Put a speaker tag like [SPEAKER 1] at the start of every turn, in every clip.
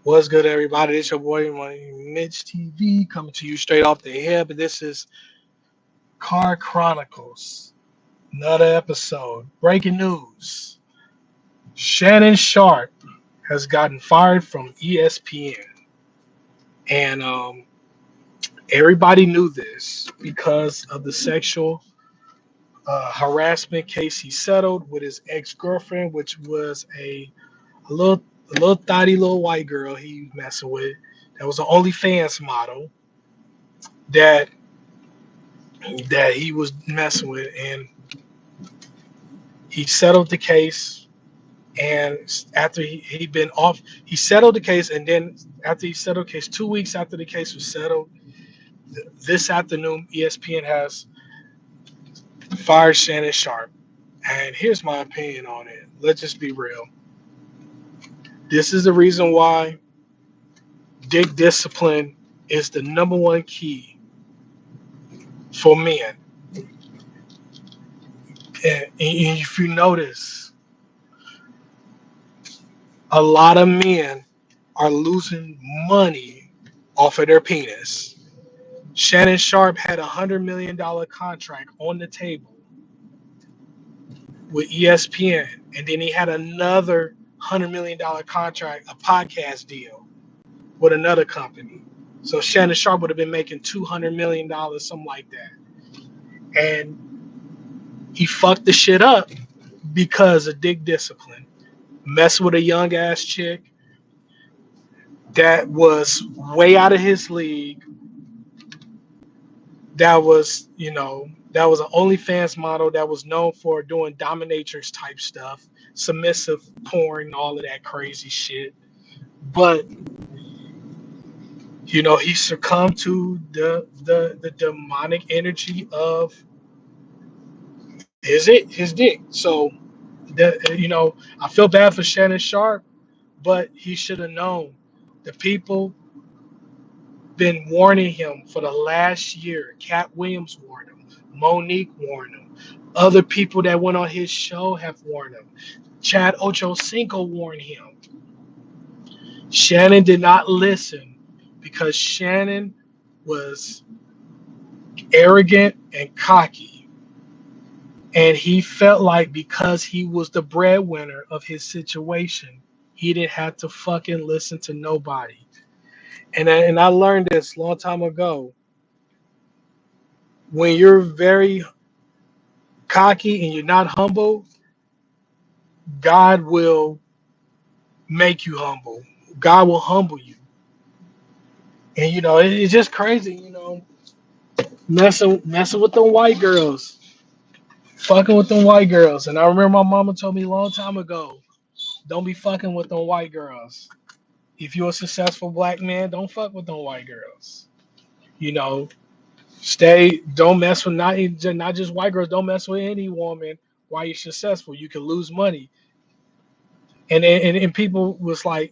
[SPEAKER 1] What's good, everybody? It's your boy, Mitch TV, coming to you straight off the hip. But this is Car Chronicles, another episode. Breaking news: Shannon Sharpe has gotten fired from ESPN, and everybody knew this because of the sexual harassment case he settled with his ex-girlfriend, which was a little a little thotty little white girl he was messing with. That was an OnlyFans model that he was messing with, and he settled the case. And after he'd been off, he settled the case, and then after he settled the case, 2 weeks after the case was settled, this afternoon ESPN has fired Shannon Sharpe. And here's my opinion on it. Let's just be real. This is the reason why dick discipline is the number one key for men. And if you notice, a lot of men are losing money off of their penis. Shannon Sharpe had $100 million contract on the table with ESPN, and then he had another $100 million contract, a podcast deal with another company. So Shannon Sharpe would have been making $200 million, something like that. And he fucked the shit up because of dick discipline. Messed with a young ass chick that was way out of his league, that was an OnlyFans model that was known for doing dominatrix type stuff, submissive porn, all of that crazy shit. But he succumbed to the demonic energy of his dick. So I feel bad for Shannon Sharpe, but he should have known. The people been warning him for the last year. Cat Williams warned him. Monique warned him. Other people that went on his show have warned him. Chad Ochocinco warned him. Shannon did not listen because Shannon was arrogant and cocky. And he felt like because he was the breadwinner of his situation, he didn't have to fucking listen to nobody. And I learned this a long time ago. When you're very cocky and you're not humble, God will make you humble. God will humble you. And it's just crazy, messing with them white girls, fucking with them white girls. And I remember my mama told me a long time ago, don't be fucking with them white girls. If you're a successful black man, don't fuck with them white girls. You know, don't mess with not just white girls. Don't mess with any woman while you're successful. You can lose money. And people was like,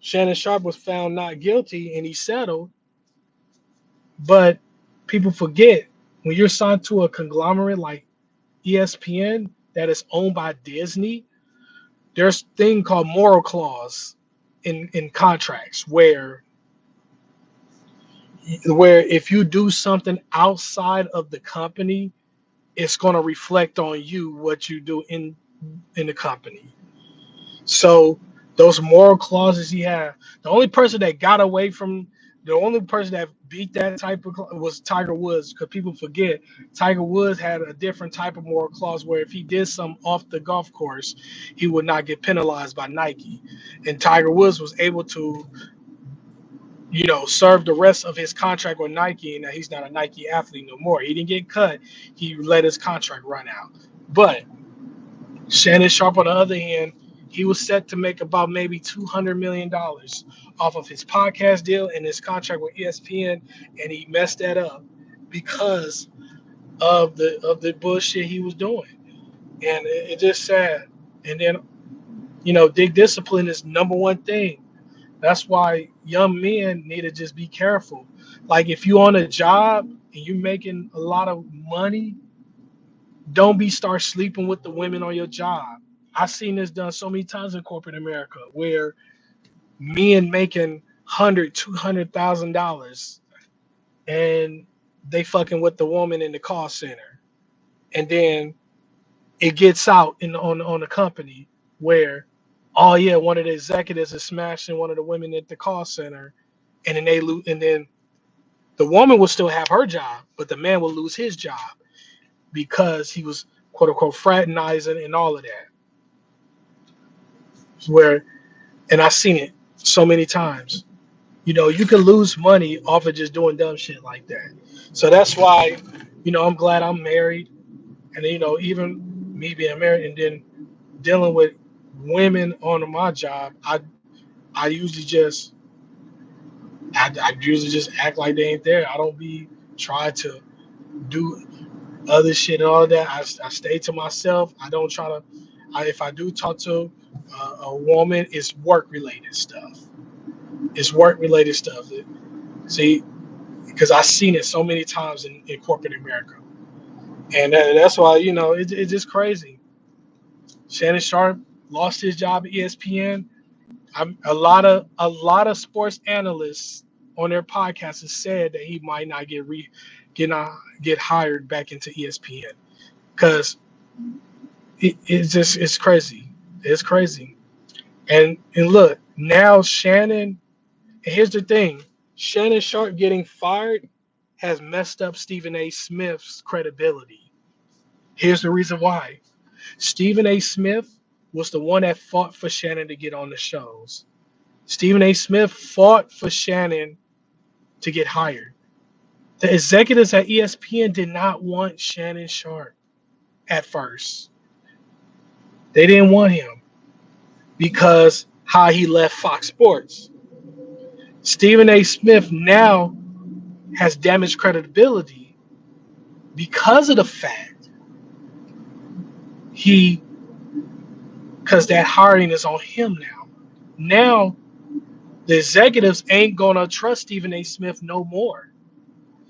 [SPEAKER 1] Shannon Sharpe was found not guilty and he settled. But people forget when you're signed to a conglomerate like ESPN that is owned by Disney, there's a thing called moral clause in contracts where if you do something outside of the company, it's going to reflect on you what you do in the company. So those moral clauses he had, the only person that got away from the only person that beat that type of was Tiger Woods, because people forget Tiger Woods had a different type of moral clause where if he did something off the golf course, he would not get penalized by Nike. And Tiger Woods was able to, serve the rest of his contract with Nike, and now he's not a Nike athlete no more. He didn't get cut. He let his contract run out. But Shannon Sharpe, on the other hand, he was set to make about maybe $200 million off of his podcast deal and his contract with ESPN, and he messed that up because of the bullshit he was doing, and it's just sad. And then dick discipline is number one thing. That's why young men need to just be careful. Like if you're on a job and you're making a lot of money, don't start sleeping with the women on your job. I've seen this done so many times in corporate America where men making $200,000, and they fucking with the woman in the call center, and then it gets out on the company where, oh yeah, one of the executives is smashing one of the women at the call center, and then they lose, and then the woman will still have her job, but the man will lose his job because he was quote unquote fraternizing and all of that. Where, and I've seen it so many times. You can lose money off of just doing dumb shit like that. So that's why, I'm glad I'm married, and even me being married and then dealing with women on my job, I usually just I usually just act like they ain't there. I don't be trying to do other shit and all that. I stay to myself. I don't try to. If I do talk to a woman, it's work related stuff. It's work related stuff. See, because I've seen it so many times in corporate America, and that's why it's just crazy. Shannon Sharpe lost his job at ESPN. A lot of sports analysts on their podcasts have said that he might not get hired back into ESPN because it's crazy. It's crazy. And look, now Shannon. And here's the thing: Shannon Sharpe getting fired has messed up Stephen A. Smith's credibility. Here's the reason why: Stephen A. Smith was the one that fought for Shannon to get on the shows. Stephen A. Smith fought for Shannon to get hired. The executives at ESPN did not want Shannon Sharpe at first. They didn't want him because how he left Fox Sports. Stephen A. Smith now has damaged credibility because of the fact he because that hiring is on him now. Now the executives ain't gonna trust Stephen A. Smith no more.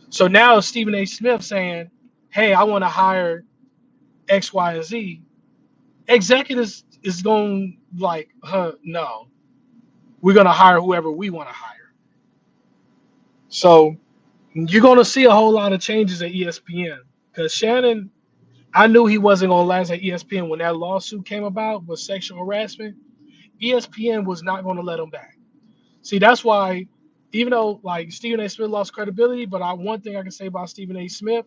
[SPEAKER 1] So now Stephen A. Smith saying, "Hey, I want to hire X, Y, and Z." Executives is going like, no, we're gonna hire whoever we want to hire. So you're gonna see a whole lot of changes at ESPN because Shannon, I knew he wasn't gonna last at ESPN when that lawsuit came about with sexual harassment. ESPN was not gonna let him back. See, that's why, even though like Stephen A. Smith lost credibility, but one thing I can say about Stephen A. Smith,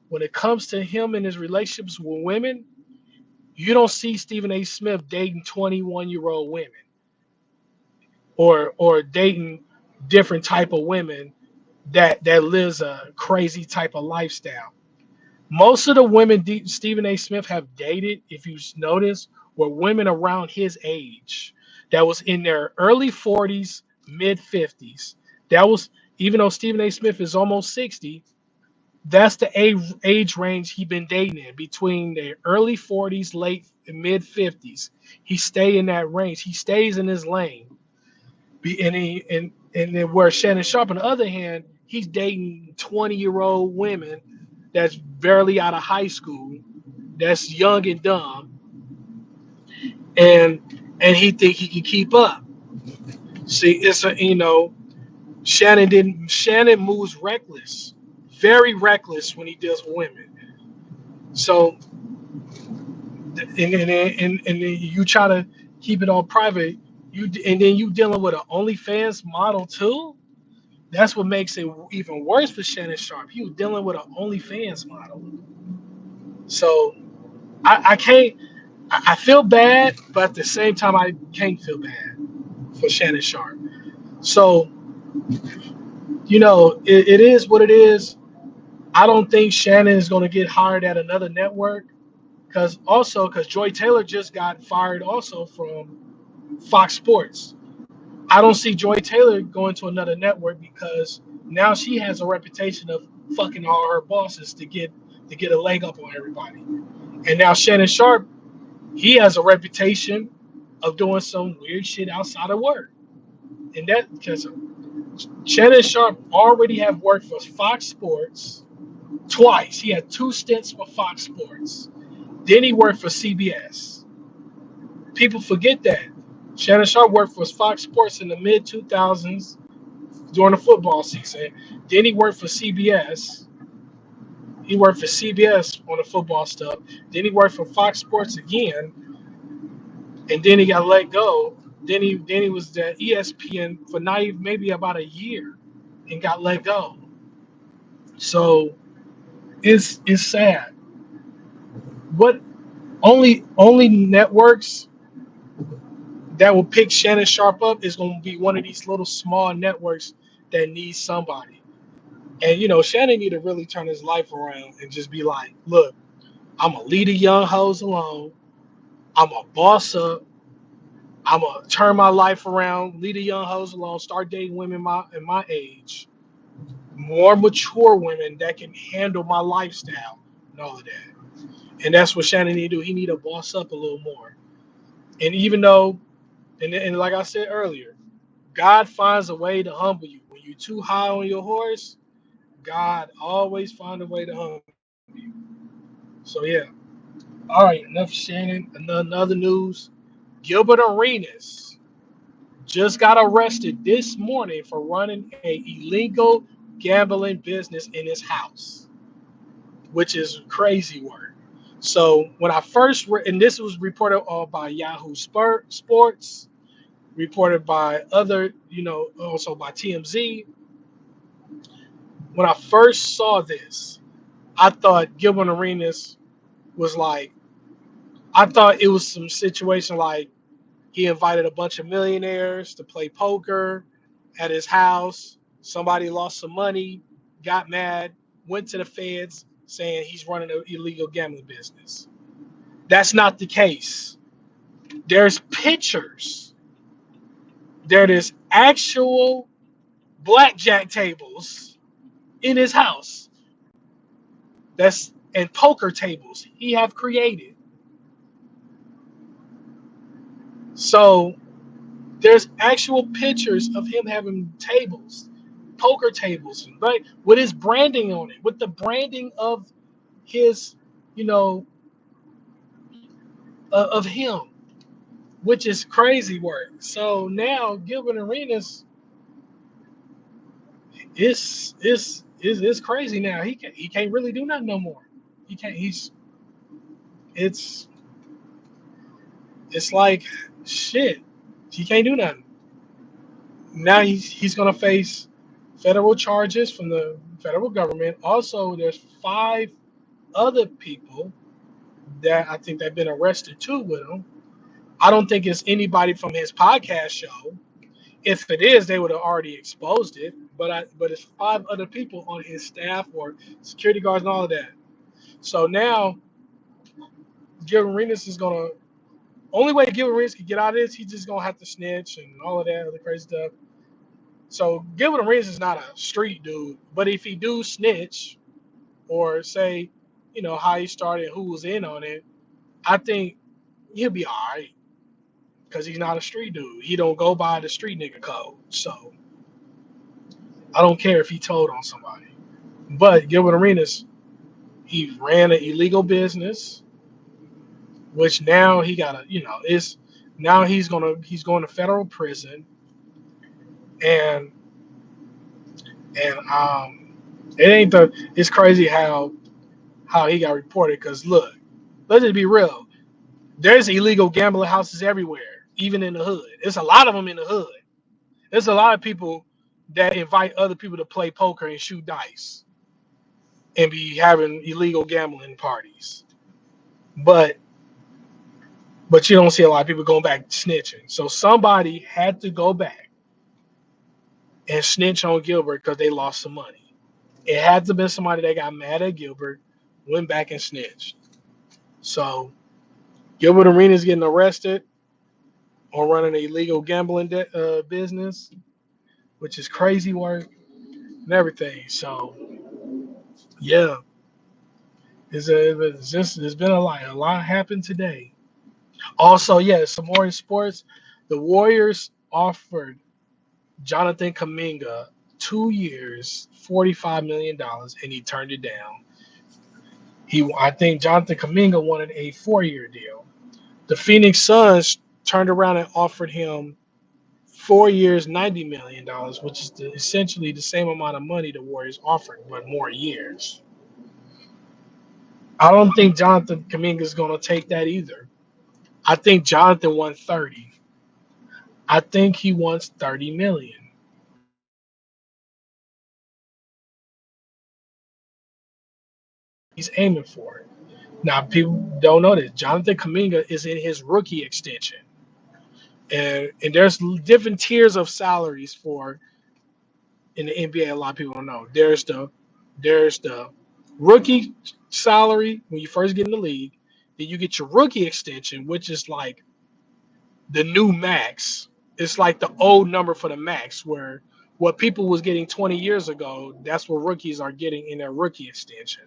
[SPEAKER 1] when it comes to him and his relationships with women, you don't see Stephen A. Smith dating 21-year-old women or dating different type of women that lives a crazy type of lifestyle. Most of the women Stephen A. Smith have dated, if you notice, were women around his age that was in their early 40s, mid 50s. That was, even though Stephen A. Smith is almost 60, that's the age range he been dating in, between the early 40s, late and mid 50s. He stay in that range. He stays in his lane. And then where Shannon Sharpe, on the other hand, he's dating 20-year-old women that's barely out of high school, that's young and dumb, and he think he can keep up. See, it's a Shannon moves reckless, very reckless when he deals with women. So and then you try to keep it all private. And then you dealing with an OnlyFans model too. That's what makes it even worse for Shannon Sharpe. He was dealing with an OnlyFans model. So I can't. I feel bad, but at the same time, I can't feel bad for Shannon Sharpe. So it is what it is. I don't think Shannon is going to get hired at another network because Joy Taylor just got fired also from Fox Sports. I don't see Joy Taylor going to another network because now she has a reputation of fucking all her bosses to get a leg up on everybody. And now Shannon Sharpe, he has a reputation of doing some weird shit outside of work. And that because Shannon Sharpe already have worked for Fox Sports twice. He had two stints for Fox Sports. Then he worked for CBS. People forget that. Shannon Sharpe worked for Fox Sports in the mid 2000s during the football season. Then he worked for CBS. He worked for CBS on the football stuff. Then he worked for Fox Sports again, and then he got let go. Then he was at ESPN for not even, maybe about a year, and got let go. So it's sad. What only networks that will pick Shannon Sharp up is going to be one of these little small networks that needs somebody. And Shannon need to really turn his life around and just be like, look, I'm gonna leave the young hoes alone. I'm gonna boss up. I'm gonna turn my life around, leave the young hoes alone, start dating women my age, more mature women that can handle my lifestyle and all of that. And that's what Shannon need to do. He need to boss up a little more. And even though, and like I said earlier, God finds a way to humble you. When you're too high on your horse, God always find a way to humble you. So yeah. All right, enough Shannon. Another news. Gilbert Arenas just got arrested this morning for running a illegal gambling business in his house, which is crazy work. So when I first and this was reported by Yahoo Sports, reported by other, also by TMZ. When I first saw this, I thought Gilbert Arenas was like, I thought it was some situation like he invited a bunch of millionaires to play poker at his house. Somebody lost some money, got mad, went to the feds saying he's running an illegal gambling business. That's not the case. There's pictures. There's actual blackjack tables in his house. That's and poker tables he have created. So there's actual pictures of him having tables, poker tables, right, with his branding on it, with the branding of his, you know, of him, which is crazy work. So now Gilbert Arenas is crazy now. He can't really do nothing no more. He can't. It's it's like shit. He can't do nothing. Now he's gonna face federal charges from the federal government. Also, there's 5 other people that I think they've been arrested too with him. I don't think it's anybody from his podcast show. If it is, they would have already exposed it. But it's 5 other people on his staff or security guards and all of that. So now Gilbert Arenas is gonna only way Gilbert Arenas can get out of this, he's just gonna have to snitch and all of that other crazy stuff. So Gilbert Arenas is not a street dude, but if he do snitch or say, how he started, who was in on it, I think he'll be all right because he's not a street dude. He don't go by the street nigga code. So I don't care if he told on somebody. But Gilbert Arenas, he ran an illegal business, which now he gotta, it's now he's going to federal prison, and it ain't it's crazy how he got reported. Because look, let's just be real. There's illegal gambling houses everywhere, even in the hood. There's a lot of them in the hood. There's a lot of people that invite other people to play poker and shoot dice and be having illegal gambling parties. But you don't see a lot of people going back snitching. So somebody had to go back and snitch on Gilbert because they lost some money. It had to have been somebody that got mad at Gilbert, went back and snitched. So Gilbert Arenas getting arrested on running an illegal gambling business, which is crazy work and everything. So yeah, there's been a lot happened today. Also, yeah, some more in sports. The Warriors offered Jonathan Kuminga 2 years, $45 million, and he turned it down. I think Jonathan Kuminga wanted a 4-year deal. The Phoenix Suns turned around and offered him 4 years, $90 million, which is essentially the same amount of money the Warriors offered, but more years. I don't think Jonathan Kuminga is going to take that either. I think Jonathan won 30. I think he wants 30 million. He's aiming for it. Now people don't know this. Jonathan Kuminga is in his rookie extension, and there's different tiers of salaries for in the NBA. A lot of people don't know. There's the rookie salary when you first get in the league. Then you get your rookie extension, which is like the new max. It's like the old number for the max, where what people was getting 20 years ago, that's what rookies are getting in their rookie extension.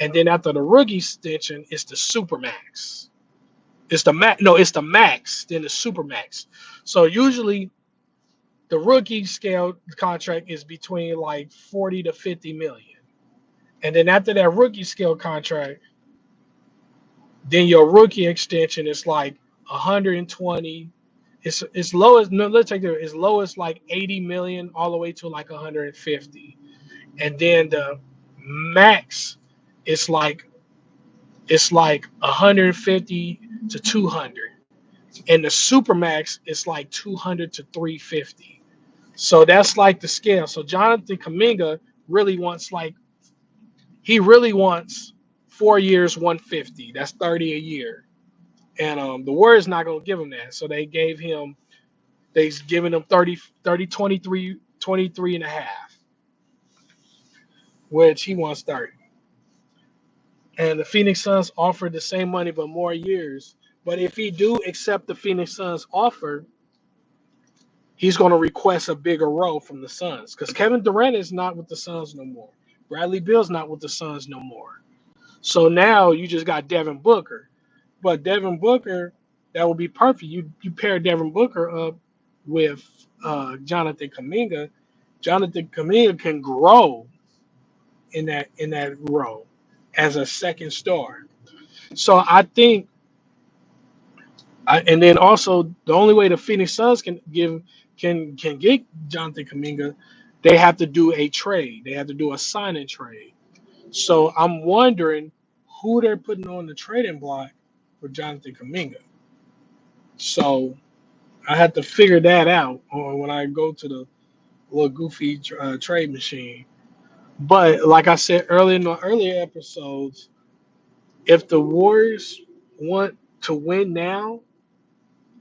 [SPEAKER 1] And then after the rookie extension, it's the super max. It's the max. No, it's the max, then the super max. So usually the rookie scale contract is between like 40 to 50 million. And then after that rookie scale contract, then your rookie extension is like 120. It's low as no, let's take it as low as like 80 million all the way to like 150. And then the max is like it's like 150 to 200. And the super max is like 200 to 350. So that's like the scale. So Jonathan Kaminga really wants like he really wants 4 years, 150. That's 30 a year. And the Warriors not gonna give him that. So they've given him 23 and a half, which he wants 30. And the Phoenix Suns offered the same money but more years. But if he do accept the Phoenix Suns offer, he's going to request a bigger role from the Suns because Kevin Durant is not with the Suns no more. Bradley Beal's not with the Suns no more. So now you just got Devin Booker. But Devin Booker, that would be perfect. You pair Devin Booker up with Jonathan Kuminga. Jonathan Kuminga can grow in that role as a second star. So I think, and then also the only way the Phoenix Suns can get Jonathan Kuminga, they have to do a trade. They have to do a sign and trade. So I'm wondering who they're putting on the trading block for Jonathan Kuminga. So I had to figure that out when I go to the little goofy trade machine. But like I said earlier in the earlier episodes, if the Warriors want to win now,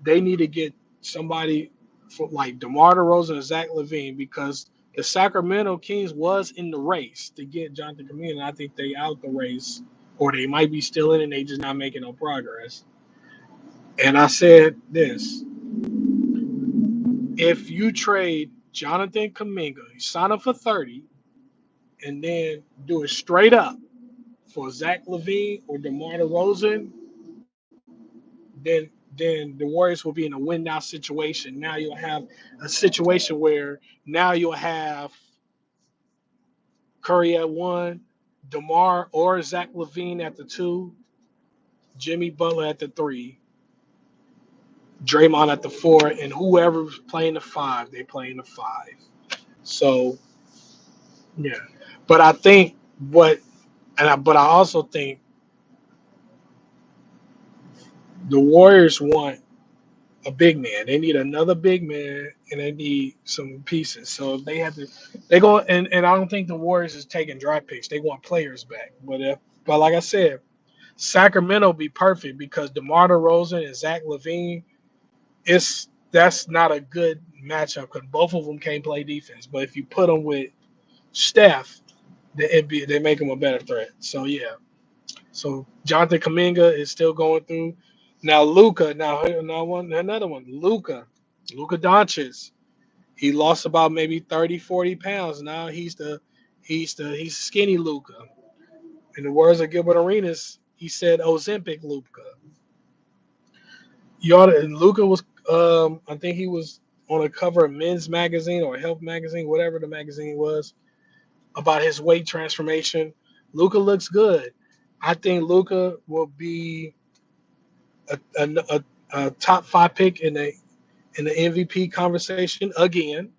[SPEAKER 1] they need to get somebody for like DeMar DeRozan and Zach LaVine because the Sacramento Kings was in the race to get Jonathan Kuminga, and I think they out the race, or they might be still in, and they just not making no progress. And I said this: if you trade Jonathan Kuminga, you sign him for 30, and then do it straight up for Zach LaVine or DeMar DeRozan, then the Warriors will be in a win now situation. Now you'll have a situation where now you'll have Curry at one, DeMar or Zach LaVine at the two, Jimmy Butler at the three, Draymond at the four, and whoever's playing the five, they playing the five. So yeah, but I think but I also think the Warriors want a big man. They need another big man, and they need some pieces. So if they have to, they go and I don't think the Warriors is taking draft picks. They want players back. But like I said, Sacramento be perfect because DeMar DeRozan and Zach LaVine, that's not a good matchup because both of them can't play defense. But if you put them with Steph, they make them a better threat. So yeah. So Jonathan Kuminga is still going through. Now Luka, another one. Luka Doncic. He lost about maybe 30, 40 pounds. Now he's skinny Luka. In the words of Gilbert Arenas, he said Ozempic Luka. And Luka was I think he was on a cover of Men's Magazine or Health Magazine, whatever the magazine was, about his weight transformation. Luka looks good. I think Luka will be top 5 pick in the MVP conversation again.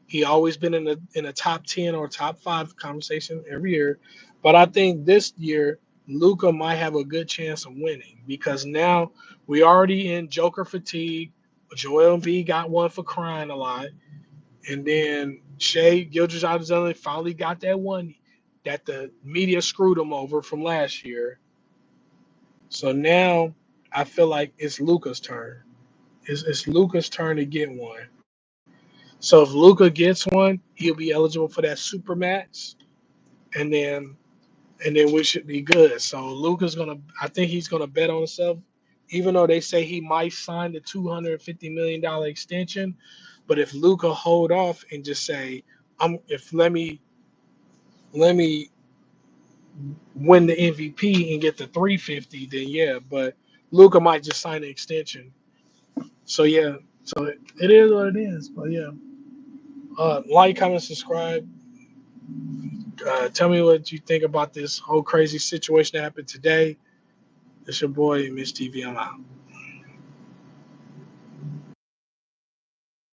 [SPEAKER 1] He always been in a top 10 or top 5 conversation every year, but I think this year Luca might have a good chance of winning because now we already in Joker fatigue. Joel Embiid got one for crying a lot, and then Shea Gilgeous-Alexander finally got that one that the media screwed him over from last year. So now I feel like it's Luca's turn. It's Luca's turn to get one. So if Luca gets one, he'll be eligible for that super max, and then we should be good. So Luca's gonna, I think he's gonna bet on himself, even though they say he might sign the $250 million extension. But if Luca hold off and just say, if let me win the MVP and get the 350, then yeah. But Luca might just sign the extension. So yeah, so it is what it is. But yeah, like, comment, subscribe. Tell me what you think about this whole crazy situation that happened today. It's your boy, Miss TV. I'm out.